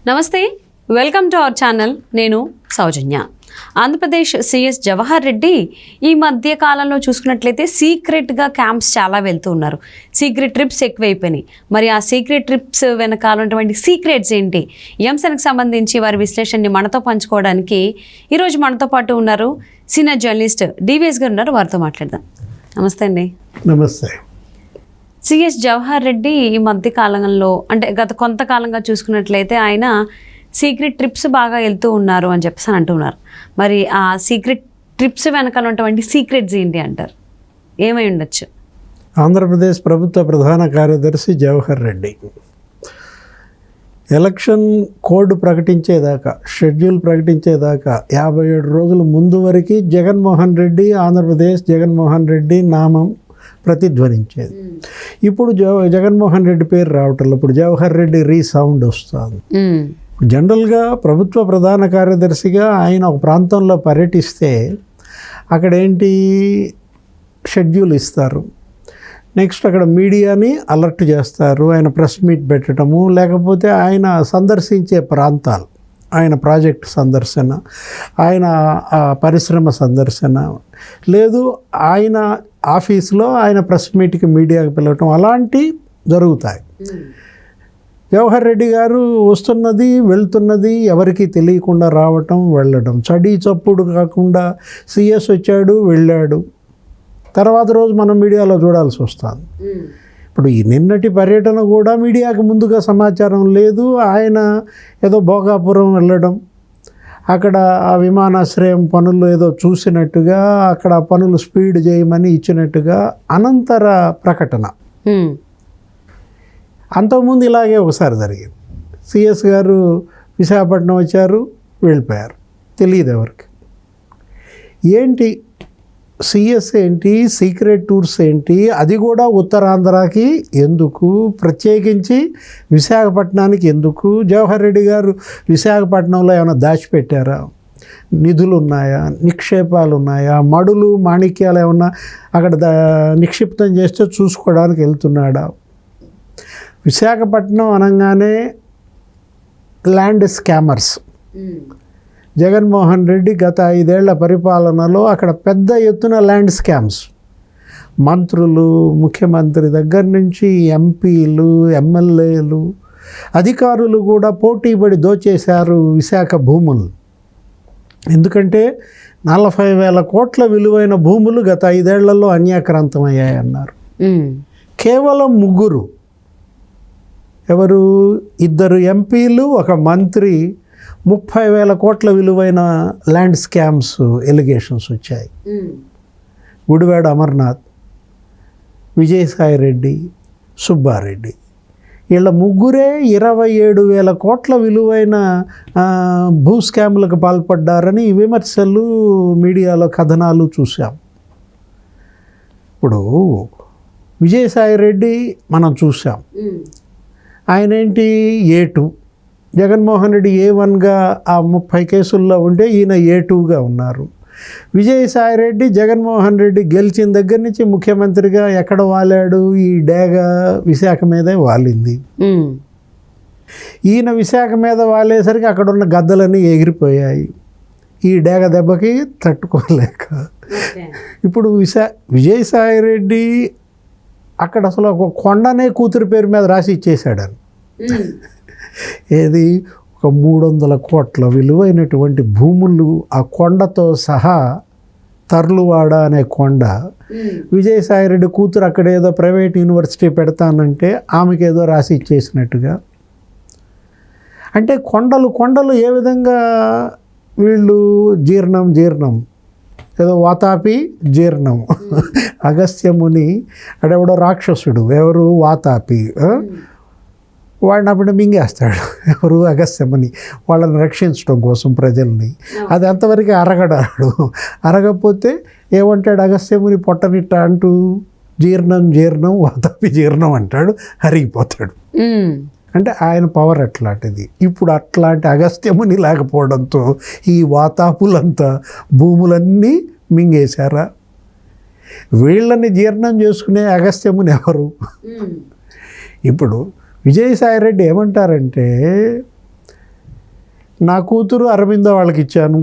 నమస్తే, welcome to our channel. నేను సౌజన్య. Andhra Pradesh CS Jawahar Reddy ఈ మధ్య కాలంలో చూసుకున్నట్లయితే సీక్రెట్గా క్యాంప్స్ చాలా వెళ్తూ ఉన్నారు. సీక్రెట్ ట్రిప్స్ ఎక్కువైపోయినాయి. మరి ఆ సీక్రెట్ ట్రిప్స్ వెనకాల ఉన్నటువంటి సీక్రెట్స్ ఏంటి, ఈ అంశానికి సంబంధించి వారి విశ్లేషణని మనతో పంచుకోవడానికి ఈరోజు మనతో పాటు ఉన్నారు సీనియర్ జర్నలిస్ట్ డివిఎస్ గారు ఉన్నారు. వారితో మాట్లాడదాం. నమస్తే అండి. నమస్తే. సిఎస్ జవహర్ రెడ్డి ఈ మధ్య కాలంలో అంటే గత కొంతకాలంగా చూసుకున్నట్లయితే ఆయన సీక్రెట్ ట్రిప్స్ బాగా వెళ్తూ ఉన్నారు అని చెప్పేసి అంటున్నారు. మరి ఆ సీక్రెట్ ట్రిప్స్ వెనకాల ఉన్నటువంటి సీక్రెట్స్ ఏంటి అంటారు? ఏమై ఉండొచ్చు? ఆంధ్రప్రదేశ్ ప్రభుత్వ ప్రధాన కార్యదర్శి జవహర్ రెడ్డి ఎలక్షన్ కోడ్ ప్రకటించేదాకా, షెడ్యూల్ ప్రకటించేదాకా 57 రోజుల ముందు వరకు జగన్మోహన్ రెడ్డి, ఆంధ్రప్రదేశ్ జగన్మోహన్ రెడ్డి నామం ప్రతిధ్వనించేది. ఇప్పుడు జగన్మోహన్ రెడ్డి పేరు రావటం, ఇప్పుడు జవహర్ రెడ్డి రీసౌండ్ వస్తుంది. జనరల్గా ప్రభుత్వ ప్రధాన కార్యదర్శిగా ఆయన ఒక ప్రాంతంలో పర్యటిస్తే అక్కడ ఏంటి షెడ్యూల్ ఇస్తారు, నెక్స్ట్ అక్కడ మీడియాని అలర్ట్ చేస్తారు, ఆయన ప్రెస్ మీట్ పెట్టడము, లేకపోతే ఆయన సందర్శించే ప్రాంతాలు, ఆయన ప్రాజెక్ట్ సందర్శన, ఆయన పరిశ్రమ సందర్శన, లేదు ఆయన ఆఫీస్లో ఆయన ప్రెస్ మీట్కి మీడియాకి పిలవటం, అలాంటివి జరుగుతాయి. జవహర్ రెడ్డి గారు వస్తున్నది వెళ్తున్నది ఎవరికి తెలియకుండా రావటం వెళ్ళడం, చడి చప్పుడు కాకుండా సిఎస్ వచ్చాడు వెళ్ళాడు, తర్వాత రోజు మనం మీడియాలో చూడాల్సి వస్తుంది. ఇప్పుడు ఈ నిన్నటి పర్యటన కూడా మీడియాకి ముందుగా సమాచారం లేదు. ఆయన ఏదో భోగాపురం వెళ్ళడం, అక్కడ ఆ విమానాశ్రయం పనులు ఏదో చూసినట్టుగా, అక్కడ పనులు స్పీడ్ చేయమని ఇచ్చినట్టుగా అనంతర ప్రకటన. అంతకుముందు ఇలాగే ఒకసారి జరిగింది. సిఎస్ గారు విశాఖపట్నం వచ్చారు, వెళ్ళిపోయారు, తెలియదు ఎవరికి. ఏంటి సిఎస్ ఏంటి, సీక్రెట్ టూర్స్ ఏంటి, అది కూడా ఉత్తరాంధ్రకి ఎందుకు, ప్రత్యేకించి విశాఖపట్నానికి ఎందుకు? జవహర్ రెడ్డి గారు విశాఖపట్నంలో ఏమైనా దాచిపెట్టారా? నిధులు ఉన్నాయా, నిక్షేపాలు ఉన్నాయా, మడులు మాణిక్యాలు ఏమన్నా అక్కడ నిక్షిప్తం చేస్తే చూసుకోవడానికి వెళ్తున్నాడా? విశాఖపట్నం అనగానే ల్యాండ్ స్కామర్స్. జగన్మోహన్ రెడ్డి గత 5 ఏళ్ల పరిపాలనలో అక్కడ పెద్ద ఎత్తున ల్యాండ్ స్కామ్స్, మంత్రులు, ముఖ్యమంత్రి దగ్గర నుంచి ఎంపీలు, ఎమ్మెల్యేలు, అధికారులు కూడా పోటీపడి దోచేశారు విశాఖ భూములు. ఎందుకంటే 40,000 కోట్ల విలువైన భూములు గత 5 ఏళ్లలో అన్యాక్రాంతమయ్యాయన్నారు. కేవలం 3, ఎవరు? 2 ఎంపీలు, ఒక మంత్రి, 30,000 కోట్ల విలువైన ల్యాండ్ స్కామ్స్ ఎలిగేషన్స్ వచ్చాయి. గుడివాడ అమర్నాథ్, విజయసాయి రెడ్డి, సుబ్బారెడ్డి, వీళ్ళ 3 27,000 కోట్ల విలువైన భూ స్కాములకు పాల్పడ్డారని విమర్శలు, మీడియాలో కథనాలు చూసాం. ఇప్పుడు విజయసాయి రెడ్డి మనం చూసాం, ఆయన ఏంటి A2, జగన్మోహన్ రెడ్డి A1గా ఆ 30 కేసుల్లో ఉంటే ఈయన A2గా ఉన్నారు. విజయసాయి రెడ్డి జగన్మోహన్ రెడ్డి గెలిచిన దగ్గర నుంచి ముఖ్యమంత్రిగా ఎక్కడ వాలాడు? ఈ డేగ విశాఖ మీదే వాలింది. ఈయన విశాఖ మీద వాలేసరికి అక్కడ ఉన్న గద్దలన్నీ ఎగిరిపోయాయి, ఈ డేగ దెబ్బకి తట్టుకోలేక. ఇప్పుడు విజయసాయి రెడ్డి అక్కడ అసలు ఒక కొండనే కూతురు పేరు మీద రాసి ఇచ్చేసాడని. ఏది? ఒక 300 కోట్ల విలువైనటువంటి భూములు ఆ కొండతో సహా, తర్లువాడ అనే కొండ. విజయసాయి రెడ్డి కూతురు అక్కడ ఏదో ప్రైవేట్ యూనివర్సిటీ పెడతానంటే ఆమెకి ఏదో రాసి ఇచ్చేసినట్టుగా. అంటే కొండలు ఏ విధంగా వీళ్ళు జీర్ణం ఏదో వాతాపి జీర్ణం. అగస్త్యముని అడెవడో రాక్షసుడు, ఎవరు? వాతాపి. వాడిని అప్పుడు మింగేస్తాడు, ఎవరు? అగస్త్యముని, వాళ్ళని రక్షించడం కోసం ప్రజల్ని. అది అంతవరకు అరగడాడు. అరగపోతే ఏమంటాడు అగస్త్యముని? పొట్టనిట్ట అంటూ జీర్ణం వాతాపి జీర్ణం అంటాడు, అరిగిపోతాడు. అంటే ఆయన పవర్ అట్లాంటిది. ఇప్పుడు అట్లాంటి అగస్త్యముని లేకపోవడంతో ఈ వాతాపులంతా భూములన్నీ మింగేశారా? వీళ్ళని జీర్ణం చేసుకునే అగస్త్యముని ఎవరు? ఇప్పుడు విజయసాయి రెడ్డి ఏమంటారంటే నా కూతురు అరవిందో వాళ్ళకి ఇచ్చాను,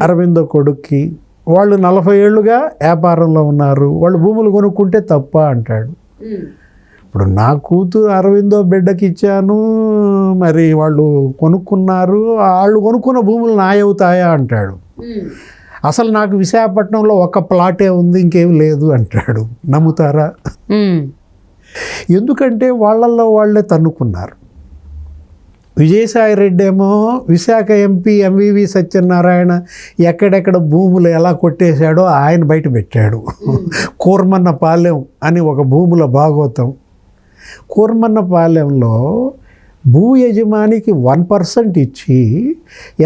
అరవిందో కొడుక్కి, వాళ్ళు 40 ఏళ్ళుగా వ్యాపారంలో ఉన్నారు, వాళ్ళు భూములు కొనుక్కుంటే తప్ప అంటాడు. ఇప్పుడు నా కూతురు అరవిందో బిడ్డకి ఇచ్చాను, మరి వాళ్ళు కొనుక్కున్నారు, వాళ్ళు కొనుక్కున్న భూములు నాయవుతాయా అంటాడు. అసలు నాకు విశాఖపట్నంలో ఒక ప్లాటే ఉంది, ఇంకేం లేదు అంటాడు. నమ్ముతారా? ఎందుకంటే వాళ్ళల్లో వాళ్ళే తన్నుకున్నారు. విజయసాయి రెడ్డి ఏమో విశాఖ ఎంపీ ఎంవివి సత్యనారాయణ ఎక్కడెక్కడ భూములు ఎలా కొట్టేశాడో ఆయన బయట పెట్టాడు. కూర్మన్నపాలెం అని ఒక భూముల భాగోతం. కూర్మన్నపాలెంలో భూ యజమానికి 1% ఇచ్చి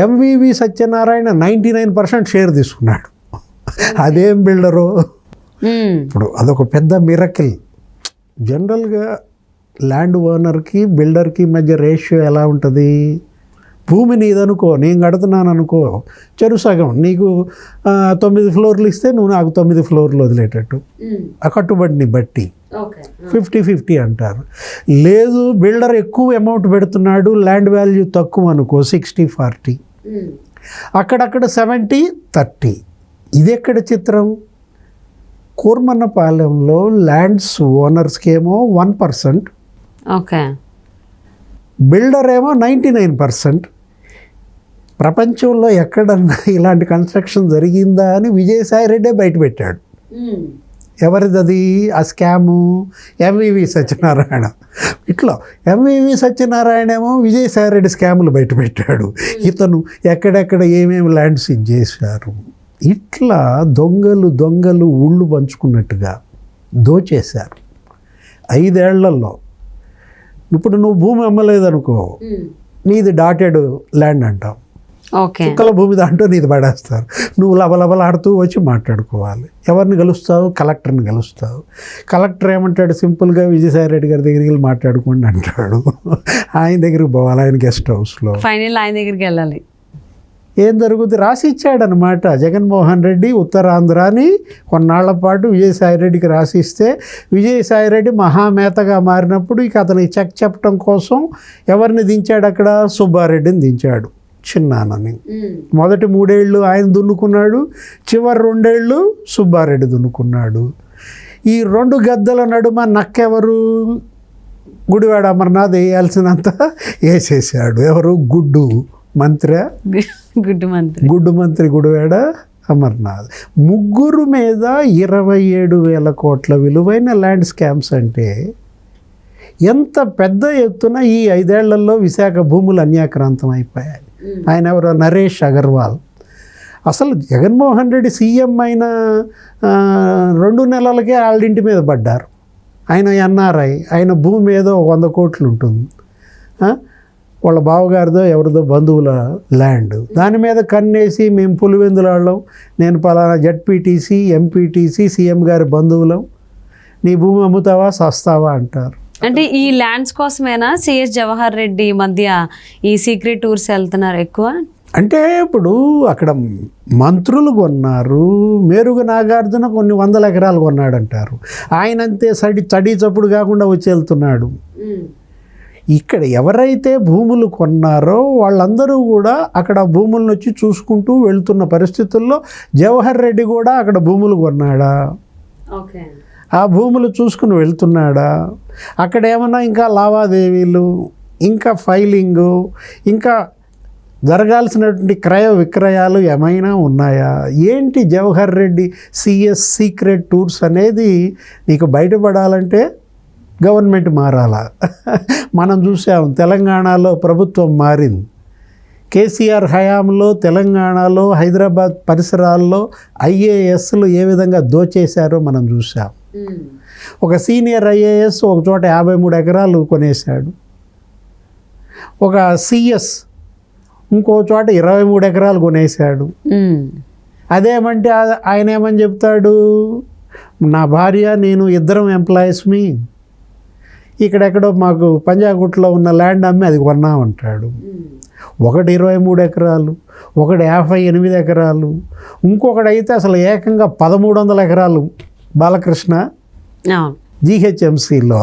ఎంవివి సత్యనారాయణ 99% షేర్ తీసుకున్నాడు. అదేం బిల్డరు! ఇప్పుడు అదొక పెద్ద మిరకిల్. జనరల్గా ల్యాండ్ ఓనర్కి బిల్డర్కి మధ్య రేషియో ఎలా ఉంటుంది? భూమి నీదనుకో, నేను కడుతున్నాను అనుకో, చెరు సగం నీకు 9 ఫ్లోర్లు ఇస్తే నువ్వు నాకు 9 ఫ్లోర్లు వదిలేటట్టు, ఆ కట్టుబడిని బట్టి 50-50 అంటారు. లేదు బిల్డర్ ఎక్కువ అమౌంట్ పెడుతున్నాడు, ల్యాండ్ వాల్యూ తక్కువ అనుకో, 60-40, అక్కడక్కడ 70-30. ఇది ఎక్కడ చిత్రం? కూర్మన్నపాలెంలో ల్యాండ్స్ ఓనర్స్కి ఏమో 1%, ఓకే, బిల్డర్ ఏమో 99%. ప్రపంచంలో ఎక్కడన్నా ఇలాంటి కన్స్ట్రక్షన్ జరిగిందా అని విజయసాయి రెడ్డే బయటపెట్టాడు. ఎవరిది అది ఆ స్కాము? ఎంవివి సత్యనారాయణ. ఇట్లా ఎంవివి సత్యనారాయణ ఏమో విజయసాయి రెడ్డి స్కాములు బయటపెట్టాడు. ఇతను ఎక్కడెక్కడ ఏమేమి ల్యాండ్స్ ఇచ్చేశారు. ఇట్లా దొంగలు ఊళ్ళు పంచుకున్నట్టుగా దోచేశారు 5 ఏళ్లలో. ఇప్పుడు నువ్వు భూమి అమ్మలేదనుకో, నీది డాటెడ్ ల్యాండ్ అంటావు, చుక్కల భూమి దాంట్లో నీది పడేస్తారు. నువ్వు లబలబలాడుతూ వచ్చి మాట్లాడుకోవాలి. ఎవరిని కలుస్తావు? కలెక్టర్ని కలుస్తావు. కలెక్టర్ ఏమంటాడు? సింపుల్గా విజయసాయి రెడ్డి గారి దగ్గరికి వెళ్ళి మాట్లాడుకోండి అంటాడు. ఆయన దగ్గరికి పోవాలి, ఆయన గెస్ట్ హౌస్లో. ఫైనల్ ఆయన దగ్గరికి వెళ్ళాలి. ఏం జరుగుతుంది? రాసి ఇచ్చాడనమాట జగన్మోహన్ రెడ్డి. ఉత్తరాంధ్రాని కొన్నాళ్ల పాటు విజయసాయి రెడ్డికి రాసిస్తే విజయసాయి రెడ్డి మహామేతగా మారినప్పుడు ఇక అతనికి చెక్ చెప్పడం కోసం ఎవరిని దించాడు అక్కడ? సుబ్బారెడ్డిని దించాడు, చిన్నానని. మొదటి 3 ఏళ్ళు ఆయన దున్నుకున్నాడు, చివరి 2 ఏళ్ళు సుబ్బారెడ్డి దున్నుకున్నాడు. ఈ 2 గద్దల నడుమ నక్కెవరు? గుడివాడ అమర్నాథ్ వేయాల్సినంత వేసేసాడు. ఎవరు? గుడ్డు మంత్రి, గుడ్డు మంత్రి గుడివాడ అమర్నాథ్. ముగ్గురు మీద 27,000 కోట్ల విలువైన ల్యాండ్ స్కామ్స్ అంటే ఎంత పెద్ద ఎత్తున ఈ 5 ఏళ్లలో విశాఖ భూములు అన్యాక్రాంతం అయిపోయాయి. ఆయన ఎవరు? నరేష్ అగర్వాల్. అసలు జగన్మోహన్ రెడ్డి సీఎం అయిన 2 నెలలకే వాళ్ళ ఇంటి మీద పడ్డారు. ఆయన ఎన్ఆర్ఐ, ఆయన భూమి ఏదో 100 కోట్లు ఉంటుంది, వాళ్ళ బావగారిదో ఎవరిదో బంధువుల ల్యాండ్. దాని మీద కన్నేసి మేము పులివెందులాళ్ళం, నేను పలానా జడ్పీటీసీ, ఎంపీటీసీ, సీఎం గారి బంధువులం, నీ భూమి అమ్ముతావా సస్తావా అంటారు. అంటే ఈ ల్యాండ్స్ కోసమేనా సిఎస్ జవహర్ రెడ్డి మధ్య ఈ సీక్రెట్ టూర్స్ వెళ్తున్నారు ఎక్కువ? అంటే ఇప్పుడు అక్కడ మంత్రులు కొన్నారు, మేరుగు నాగార్జున కొన్ని 100 ఎకరాలు కొన్నాడంటారు. ఆయనంతే తడి చప్పుడు కాకుండా వచ్చి వెళ్తున్నాడు. ఇక్కడ ఎవరైతే భూములు కొన్నారో వాళ్ళందరూ కూడా అక్కడ భూములను వచ్చి చూసుకుంటూ వెళ్తున్న పరిస్థితుల్లో జవహర్ రెడ్డి కూడా అక్కడ భూములు కొన్నాడా? ఆ భూములు చూసుకుని వెళ్తున్నాడా? అక్కడ ఏమన్నా ఇంకా లావాదేవీలు, ఇంకా ఫైలింగు, ఇంకా జరగాల్సినటువంటి క్రయ విక్రయాలు ఏమైనా ఉన్నాయా? ఏంటి Jawahar Reddy CS secret tours అనేది నీకు బయటపడాలంటే గవర్నమెంట్ మారాలా? మనం చూసాం తెలంగాణలో ప్రభుత్వం మారింది. కేసీఆర్ హయాంలో తెలంగాణలో హైదరాబాద్ పరిసరాల్లో ఐఏఎస్లు ఏ విధంగా దోచేశారో మనం చూసాం. ఒక సీనియర్ ఐఏఎస్ ఒక చోట 53 ఎకరాలు కొనేశాడు. ఒక సిఎస్ ఇంకో చోట 23 ఎకరాలు కొనేశాడు. అదేమంటే ఆయన ఏమని చెప్తాడు? నా భార్య నేను ఇద్దరం ఎంప్లాయీస్మి, ఇక్కడెక్కడో మాకు పంజాగుట్లో ఉన్న ల్యాండ్ అమ్మి అది కొన్నామంటాడు. ఒకటి 23 ఎకరాలు, ఒకటి 58 ఎకరాలు, ఇంకొకటి అయితే అసలు ఏకంగా 1300 ఎకరాలు. బాలకృష్ణ జీహెచ్ఎంసీలో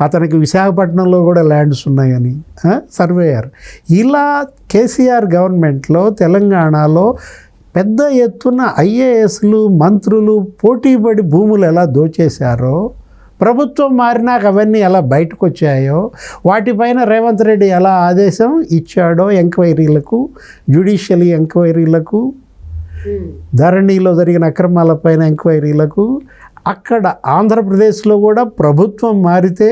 అతనికి విశాఖపట్నంలో కూడా ల్యాండ్స్ ఉన్నాయని సర్వేయర్. ఇలా కేసీఆర్ గవర్నమెంట్లో తెలంగాణలో పెద్ద ఎత్తున ఐఏఎస్లు మంత్రులు పోటీపడి భూములు ఎలా దోచేశారో, ప్రభుత్వం మారినాక అవన్నీ ఎలా బయటకు వచ్చాయో, వాటిపైన రేవంత్ రెడ్డి ఎలా ఆదేశం ఇచ్చాడో ఎంక్వైరీలకు, జ్యుడిషియల్ ఎంక్వైరీలకు, ధరణిలో జరిగిన అక్రమాలపైన ఎంక్వైరీలకు, అక్కడ ఆంధ్రప్రదేశ్లో కూడా ప్రభుత్వం మారితే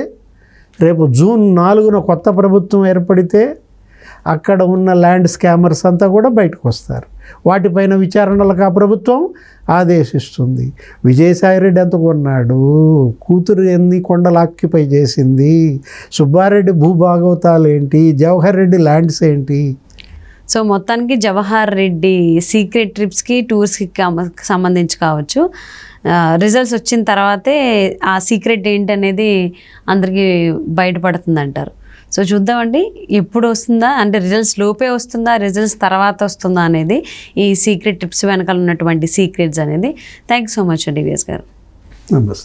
రేపు జూన్ 4న కొత్త ప్రభుత్వం ఏర్పడితే అక్కడ ఉన్న ల్యాండ్ స్కామర్స్ అంతా కూడా బయటకు వస్తారు. వాటిపైన విచారణలకు ఆ ప్రభుత్వం ఆదేశిస్తుంది. విజయసాయిరెడ్డి ఎంత కొన్నాడు, కూతురు ఎన్ని కొండలు ఆక్యుపై చేసింది, సుబ్బారెడ్డి భూభాగవతాలు ఏంటి, జవహర్ రెడ్డి ల్యాండ్స్ ఏంటి. సో మొత్తానికి జవహర్ రెడ్డి సీక్రెట్ ట్రిప్స్కి టూర్స్కి సంబంధించి కావచ్చు, రిజల్ట్స్ వచ్చిన తర్వాతే ఆ సీక్రెట్ ఏంటనేది అందరికీ బయటపడుతుంది అంటారు. సో చూద్దామండి ఎప్పుడు వస్తుందా, అంటే రిజల్ట్స్ లోపే వస్తుందా, రిజల్ట్స్ తర్వాత వస్తుందా అనేది, ఈ సీక్రెట్ ట్రిప్స్ వెనకాల ఉన్నటువంటి సీక్రెట్స్ అనేది. Thank you so much DVS గారు. నమస్తే.